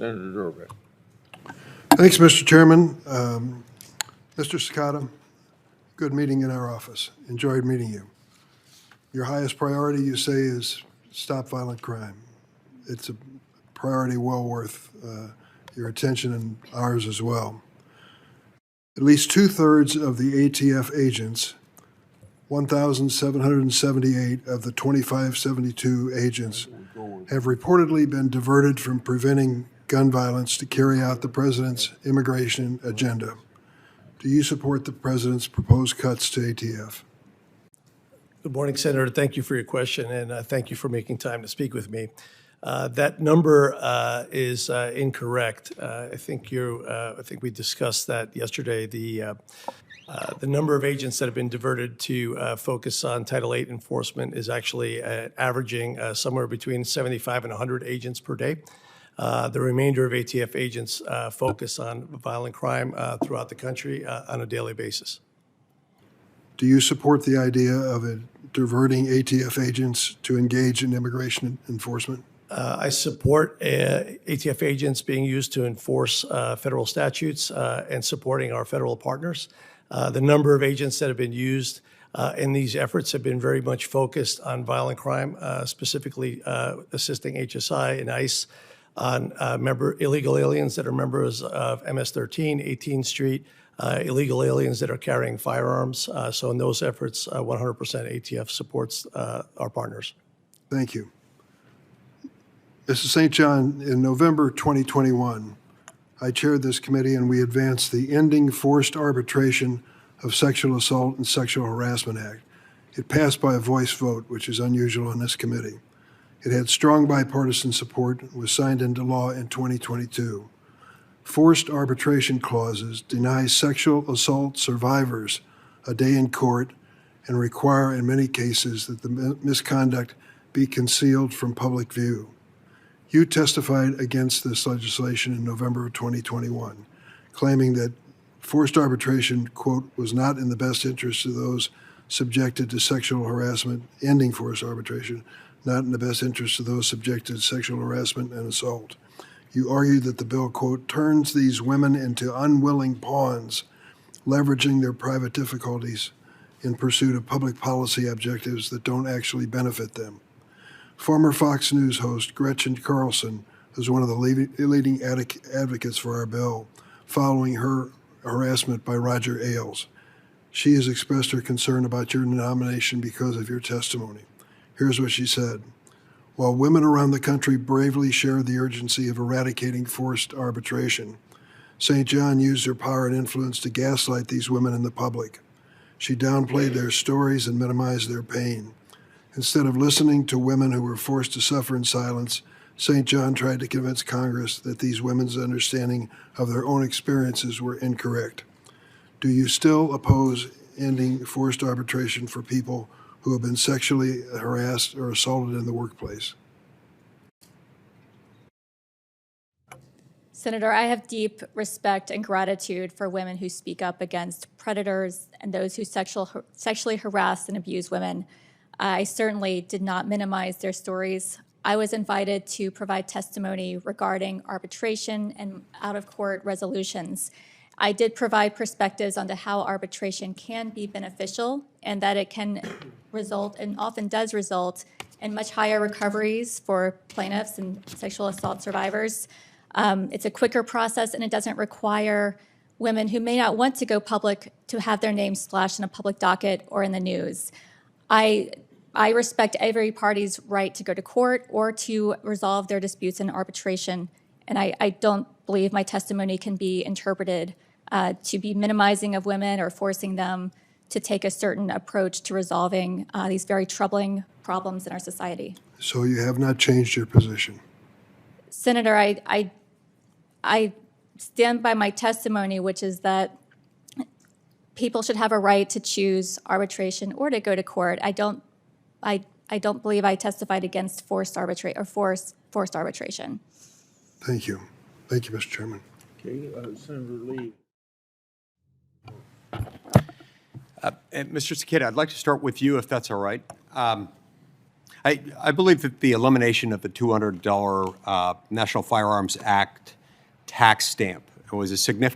Senator Durbin. Thanks, Mr. Chairman. Mr. Cekada, good meeting in our office. Enjoyed meeting you. Your highest priority, you say, is stop violent crime. It's a priority well worth your attention and ours as well. At least 2/3 of the ATF agents, 1,778 of the 2,572 agents, have reportedly been diverted from preventing gun violence to carry out the president's immigration agenda. Do you support the president's proposed cuts to ATF? Good morning, Senator. Thank you for your question, and thank you for making time to speak with me. That number is incorrect. I think we discussed that yesterday. The number of agents that have been diverted to focus on Title VIII enforcement is actually averaging somewhere between 75 and 100 agents per day. The remainder of ATF agents focus on violent crime throughout the country on a daily basis. Do you support the idea of diverting ATF agents to engage in immigration enforcement? I support ATF agents being used to enforce federal statutes and supporting our federal partners. The number of agents that have been used in these efforts have been very much focused on violent crime, specifically assisting HSI and ICE on illegal aliens that are members of MS-13, 18th Street, illegal aliens that are carrying firearms. So in those efforts, 100% ATF supports our partners. Thank you. Mrs. St. John, in November 2021, I chaired this committee and we advanced the Ending Forced Arbitration of Sexual Assault and Sexual Harassment Act. It passed by a voice vote, which is unusual on this committee. It had strong bipartisan support and was signed into law in 2022. Forced arbitration clauses deny sexual assault survivors a day in court and require, in many cases, that the misconduct be concealed from public view. You testified against this legislation in November of 2021, claiming that forced arbitration, quote, was not in the best interest of those subjected to sexual harassment, ending forced arbitration, not in the best interest of those subjected to sexual harassment and assault. You argued that the bill, quote, turns these women into unwilling pawns, leveraging their private difficulties in pursuit of public policy objectives that don't actually benefit them. Former Fox News host Gretchen Carlson was one of the leading advocates for our bill, following her harassment by Roger Ailes. She has expressed her concern about your nomination because of your testimony. Here's what she said. While women around the country bravely share the urgency of eradicating forced arbitration, St. John used her power and influence to gaslight these women in the public. She downplayed their stories and minimized their pain. Instead of listening to women who were forced to suffer in silence, St. John tried to convince Congress that these women's understanding of their own experiences were incorrect. Do you still oppose ending forced arbitration for people who have been sexually harassed or assaulted in the workplace? Senator, I have deep respect and gratitude for women who speak up against predators and those who sexually harass and abuse women. I certainly did not minimize their stories. I was invited to provide testimony regarding arbitration and out-of-court resolutions. I did provide perspectives onto how arbitration can be beneficial and that it can result, and often does result, in much higher recoveries for plaintiffs and sexual assault survivors. It's a quicker process and it doesn't require women who may not want to go public to have their names splashed in a public docket or in the news. I respect every party's right to go to court or to resolve their disputes in arbitration, and I don't believe my testimony can be interpreted to be minimizing of women or forcing them to take a certain approach to resolving these very troubling problems in our society. So you have not changed your position? Senator, I stand by my testimony, which is that people should have a right to choose arbitration or to go to court. I don't believe I testified against forced arbitration. Thank you. Thank you, Mr. Chairman. Okay, Senator Lee. And Mr. Cekada, I'd like to start with you, if that's all right. I believe that the elimination of the $200 National Firearms Act tax stamp was a significant